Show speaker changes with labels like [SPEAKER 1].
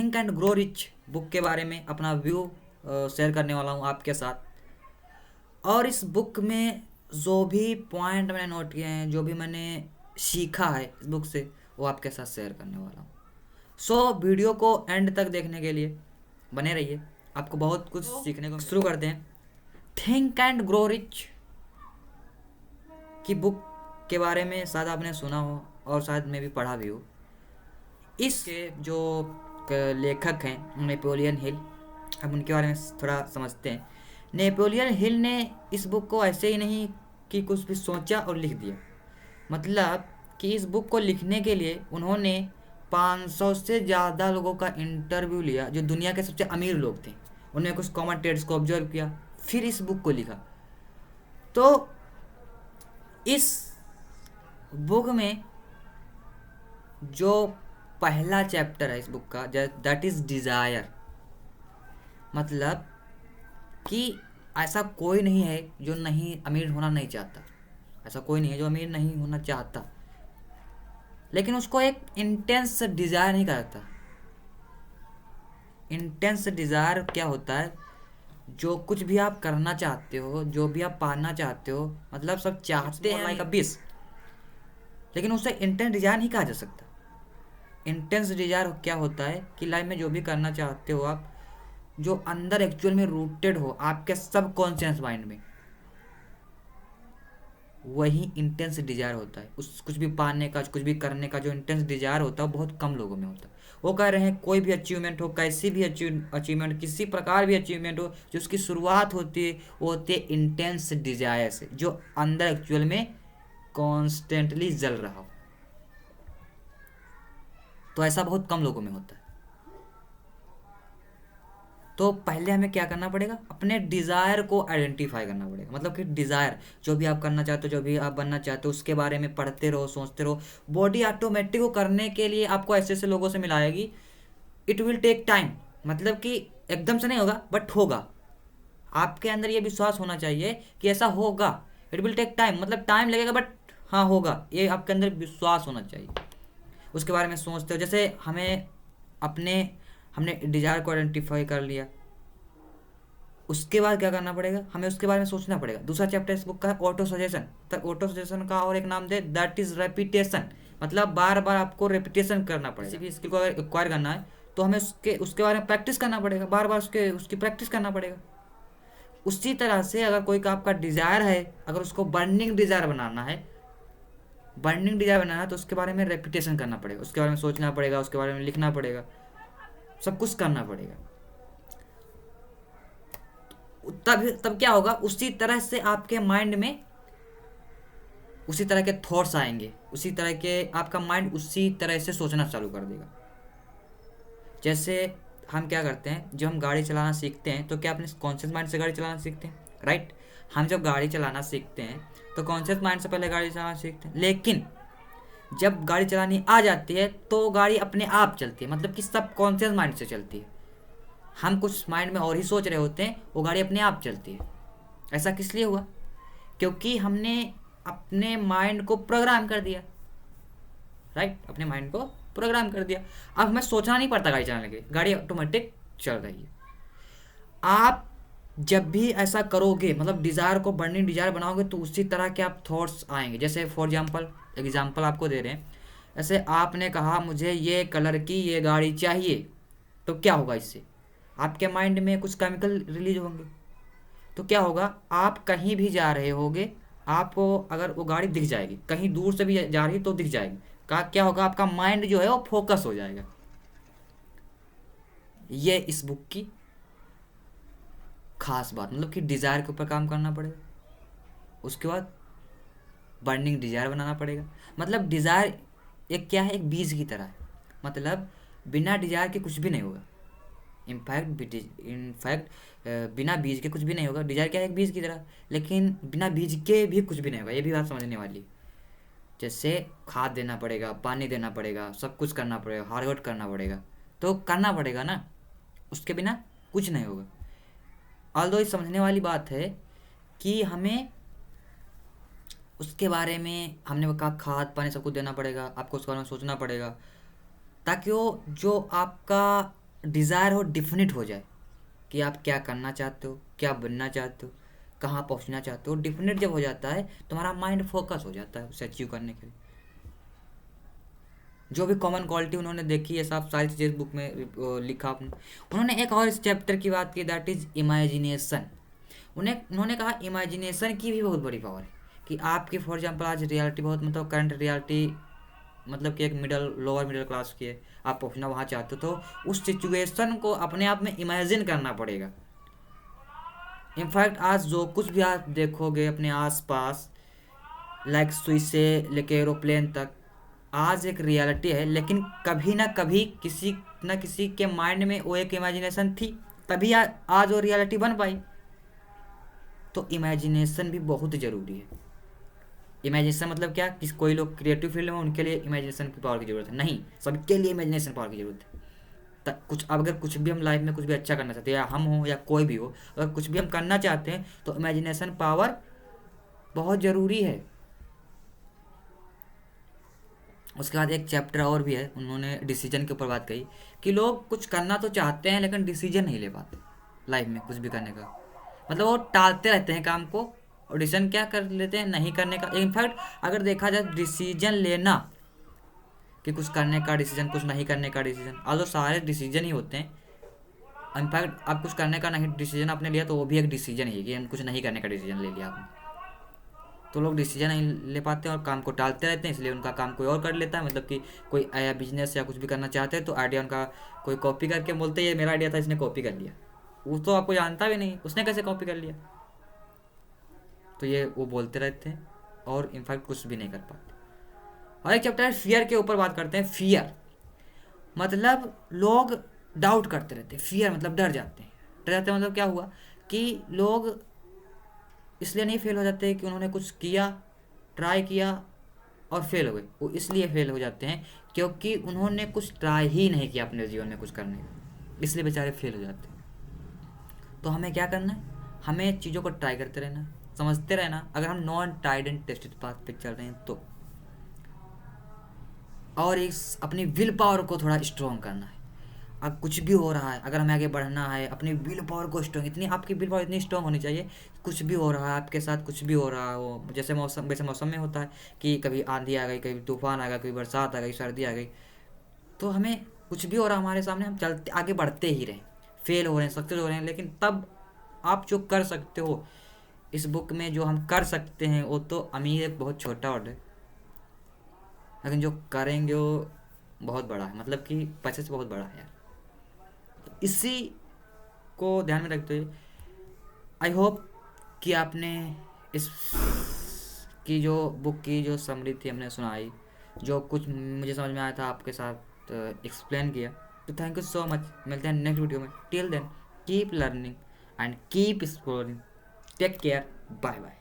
[SPEAKER 1] Think and grow rich book के बारे में अपना व्यू शेयर करने वाला हूँ आपके साथ। और इस बुक में जो भी पॉइंट मैंने नोट किए हैं, जो भी मैंने सीखा है इस बुक से, वो आपके साथ शेयर करने वाला हूँ। सो वीडियो को एंड तक देखने के लिए बने रहिए, आपको बहुत कुछ सीखने को। शुरू करते हैं। थिंक एंड ग्रो रिच की बुक के बारे में शायद आपने सुना हो और शायद मैं भी पढ़ा भी हो। इसके जो लेखक हैं नेपोलियन हिल, अब उनके बारे में थोड़ा समझते हैं। नेपोलियन हिल ने इस बुक को ऐसे ही नहीं कि कुछ भी सोचा और लिख दिया। मतलब कि इस बुक को लिखने के लिए उन्होंने 500 से ज़्यादा लोगों का इंटरव्यू लिया, जो दुनिया के सबसे अमीर लोग थे। उन्होंने कुछ कॉमन ट्रेड्स को ऑब्जर्व किया, फिर इस बुक को लिखा। तो इस बुक में जो पहला चैप्टर है इस बुक का, दैट इज़ डिज़ायर। मतलब कि ऐसा कोई नहीं है जो नहीं अमीर होना नहीं चाहता, ऐसा कोई नहीं है जो अमीर नहीं होना चाहता, लेकिन उसको एक इंटेंस डिज़ायर नहीं करता। इंटेंस डिज़ायर क्या होता है? जो कुछ भी आप करना चाहते हो, जो भी आप पाना चाहते हो, मतलब सब चाहते हैं लाइक अ विश, लेकिन उसे इंटेंस डिज़ायर नहीं कहा जा सकता। इंटेंस डिज़ायर क्या होता है कि लाइफ में जो भी करना चाहते हो आप, जो अंदर एक्चुअल में रूटेड हो आपके सब कॉन्शियस माइंड में, वही इंटेंस डिजायर होता है। उस कुछ भी पाने का, कुछ भी करने का जो इंटेंस डिजायर होता है, वो बहुत कम लोगों में होता है। वो कह रहे हैं कोई भी अचीवमेंट हो, कैसी भी अचीवमेंट, किसी प्रकार भी अचीवमेंट हो, जो उसकी शुरुआत होती है वो होती है इंटेंस डिजायर से, जो अंदर एक्चुअल में कॉन्स्टेंटली जल रहा हो। तो ऐसा बहुत कम लोगों में होता है। तो पहले हमें क्या करना पड़ेगा? अपने डिज़ायर को आइडेंटिफाई करना पड़ेगा। मतलब कि डिज़ायर, जो भी आप करना चाहते हो, जो भी आप बनना चाहते हो, उसके बारे में पढ़ते रहो, सोचते रहो। बॉडी ऑटोमेटिक को करने के लिए आपको ऐसे ऐसे लोगों से मिलाएगी। इट विल टेक टाइम, मतलब कि एकदम से नहीं होगा, बट होगा। आपके अंदर ये विश्वास होना चाहिए कि ऐसा होगा। इट विल टेक टाइम, मतलब टाइम लगेगा, बट हाँ होगा, ये आपके अंदर विश्वास होना चाहिए। उसके बारे में सोचते हो। जैसे हमने डिज़ायर को आइडेंटिफाई कर लिया, उसके बाद क्या करना पड़ेगा? हमें उसके बारे में सोचना पड़ेगा। दूसरा चैप्टर इस बुक का है ऑटो सजेशन। तो ऑटो सजेशन का और एक नाम दे, दैट इज रेपिटेशन। मतलब बार बार आपको रेपिटेशन करना पड़ेगा। किसी भी स्किल को अगर एक्वायर करना है तो हमें उसके बारे में प्रैक्टिस करना पड़ेगा, बार बार उसकी प्रैक्टिस करना पड़ेगा। उसी तरह से अगर कोई का आपका डिज़ायर है, अगर उसको बर्निंग डिज़ायर बनाना है, तो उसके बारे में रेपिटेशन करना पड़ेगा, उसके बारे में सोचना पड़ेगा, उसके बारे में लिखना पड़ेगा, सब कुछ करना पड़ेगा। तब क्या होगा? उसी तरह से आपके माइंड में उसी तरह के थॉट्स आएंगे, उसी तरह के आपका माइंड उसी तरह से सोचना चालू कर देगा। जैसे हम क्या करते हैं, जब हम गाड़ी चलाना सीखते हैं तो क्या अपने कॉन्शियस माइंड से गाड़ी चलाना सीखते हैं? राइट। हम जब गाड़ी चलाना सीखते हैं तो कॉन्शियस माइंड से पहले गाड़ी चलाना सीखते हैं, लेकिन जब गाड़ी चलानी आ जाती है तो गाड़ी अपने आप चलती है, मतलब कि सब कॉन्शियस माइंड से चलती है। हम कुछ माइंड में और ही सोच रहे होते हैं, वो गाड़ी अपने आप चलती है। ऐसा किस लिए हुआ? क्योंकि हमने अपने माइंड को प्रोग्राम कर दिया। राइट, अपने माइंड को प्रोग्राम कर दिया। अब हमें सोचना नहीं पड़ता गाड़ी चलाने के लिए, गाड़ी ऑटोमेटिक चल रही है। आप जब भी ऐसा करोगे, मतलब डिज़ायर को बर्निंग डिज़ायर बनाओगे, तो उसी तरह के आप थॉट्स आएंगे। जैसे फॉर एग्जाम्पल आपको दे रहे हैं, जैसे आपने कहा मुझे ये कलर की ये गाड़ी चाहिए, तो क्या होगा? इससे आपके माइंड में कुछ केमिकल रिलीज होंगे। तो क्या होगा? आप कहीं भी जा रहे होगे, आपको अगर वो गाड़ी दिख जाएगी, कहीं दूर से भी जा रही तो दिख जाएगी, क्या होगा? आपका माइंड जो है वो फोकस हो जाएगा। ये इस बुक की खास बात, मतलब कि डिज़ायर के ऊपर काम करना पड़ेगा, उसके बाद बर्निंग डिज़ायर बनाना पड़ेगा। मतलब डिज़ायर एक क्या है? एक बीज की तरह है। मतलब बिना डिज़ायर के कुछ भी नहीं होगा। इनफैक्ट बिना बीज के कुछ भी नहीं होगा। डिज़ायर क्या है? एक बीज की तरह, लेकिन बिना बीज के भी कुछ भी नहीं होगा। ये भी बात समझने वाली। जैसे खाद देना पड़ेगा, पानी देना पड़ेगा, सब कुछ करना पड़ेगा, हार्ड वर्क करना पड़ेगा, तो करना पड़ेगा ना, उसके बिना कुछ नहीं होगा। ऑल्दो ये समझने वाली बात है कि हमें उसके बारे में, हमने कहा खाद पानी सब कुछ देना पड़ेगा, आपको उसके बारे में सोचना पड़ेगा, ताकि वो जो आपका डिज़ायर हो डिफिनिट हो जाए कि आप क्या करना चाहते हो, क्या बनना चाहते हो, कहाँ पहुँचना चाहते हो, डिफिनिट जब हो जाता है तुम्हारा माइंड फोकस हो जाता है उसे अचीव करने के लिए। जो भी कॉमन क्वालिटी उन्होंने देखी है सब सारी चीज़ें बुक में लिखा आपने। उन्होंने एक और इस चैप्टर की बात की, दैट इज़ इमेजिनेशन। उन्होंने कहा इमेजिनेशन की भी बहुत बड़ी पावर है कि आपकी फॉर एग्जांपल आज रियलिटी बहुत मतलब करंट रियलिटी मतलब कि एक लोअर मिडिल क्लास की है, आप पहुंचना वहाँ चाहते हो तो उस सिचुएशन को अपने आप में इमेजिन करना पड़ेगा। इनफैक्ट आज जो कुछ भी आप देखोगे अपने आसपास, लाइक सुई से लेके एरोप्लेन तक, आज एक रियलिटी है, लेकिन कभी ना कभी किसी ना किसी के माइंड में वो एक इमेजिनेशन थी, तभी आज वो रियलिटी बन पाई। तो इमेजिनेशन भी बहुत ज़रूरी है। इमेजिनेशन मतलब क्या, किस कोई लोग क्रिएटिव फील्ड में उनके लिए इमेजिनेशन की पावर की ज़रूरत है, नहीं, सबके लिए इमेजिनेशन पावर की ज़रूरत है। कुछ अगर कुछ भी हम लाइफ में कुछ भी अच्छा करना चाहते हैं, या हम हो या कोई भी हो, अगर कुछ भी हम करना चाहते हैं तो इमेजिनेशन पावर बहुत ज़रूरी है। उसके बाद एक चैप्टर और भी है, उन्होंने डिसीजन के ऊपर बात कही कि लोग कुछ करना तो चाहते हैं लेकिन डिसीजन नहीं ले पाते लाइफ में कुछ भी करने का, मतलब वो टालते रहते हैं काम को और डिसीजन क्या कर लेते हैं, नहीं करने का। इनफैक्ट अगर देखा जाए डिसीजन लेना कि कुछ करने का डिसीजन, कुछ नहीं करने का डिसीजन, आलो सारे डिसीजन ही होते हैं। इनफैक्ट आप कुछ करने का नहीं डिसीजन आपने लिया तो वो भी एक डिसीजन ही है कि कुछ नहीं करने का डिसीजन ले लिया आपने। तो लोग डिसीजन नहीं ले पाते और काम को टालते रहते हैं, इसलिए उनका काम कोई और कर लेता है। मतलब कि कोई आया बिजनेस या कुछ भी करना चाहते हैं तो आइडिया उनका कोई कॉपी करके बोलते हैं ये मेरा आइडिया था, इसने कॉपी कर लिया। वो तो आपको जानता भी नहीं उसने कैसे कॉपी कर लिया। तो ये वो बोलते रहते हैं और इनफैक्ट कुछ भी नहीं कर पाते। और एक चैप्टर है फियर के ऊपर बात करते हैं। फियर मतलब लोग डाउट करते रहते हैं, फियर मतलब डर जाते हैं। डर जाते हैं मतलब क्या हुआ कि लोग इसलिए नहीं फेल हो जाते कि उन्होंने कुछ किया, ट्राई किया और फेल हो गए। वो इसलिए फेल हो जाते हैं क्योंकि उन्होंने कुछ ट्राई ही नहीं किया अपने जीवन में कुछ करने का, इसलिए बेचारे फेल हो जाते हैं। तो हमें क्या करना है, हमें चीज़ों को ट्राई करते रहना, समझते रहना। अगर हम non tried and tested path पे चल रहे हैं तो, और इस अपनी विल पावर को थोड़ा स्ट्रॉन्ग करना है। अब कुछ भी हो रहा है, अगर हमें आगे बढ़ना है, अपनी विल पावर को स्ट्रॉन्ग, इतनी आपकी विल पावर इतनी स्ट्रॉन्ग होनी चाहिए, कुछ भी हो रहा है आपके साथ, कुछ भी हो रहा हो, जैसे मौसम वैसे मौसम में होता है कि कभी आंधी आ गई, कभी तूफान आ गया, कभी बरसात आ गई, सर्दी आ गई, तो हमें कुछ भी हो रहा है हमारे सामने, हम चलते आगे बढ़ते ही रहें। फेल हो रहे हैं, सक्सेस हो रहे हैं, लेकिन तब आप जो कर सकते हो, इस बुक में जो हम कर सकते हैं वो तो अमीर एक बहुत छोटा वर्ड है, लेकिन जो करेंगे वो बहुत बड़ा है, मतलब कि पैसे से बहुत बड़ा है यार। तो इसी को ध्यान में रखते हुए आई होप कि आपने इस की जो बुक की जो समरी थी हमने सुनाई, जो कुछ मुझे समझ में आया था आपके साथ एक्सप्लेन किया। तो थैंक यू सो मच, मिलते हैं नेक्स्ट वीडियो में। Till then keep learning and keep exploring, take care, bye bye.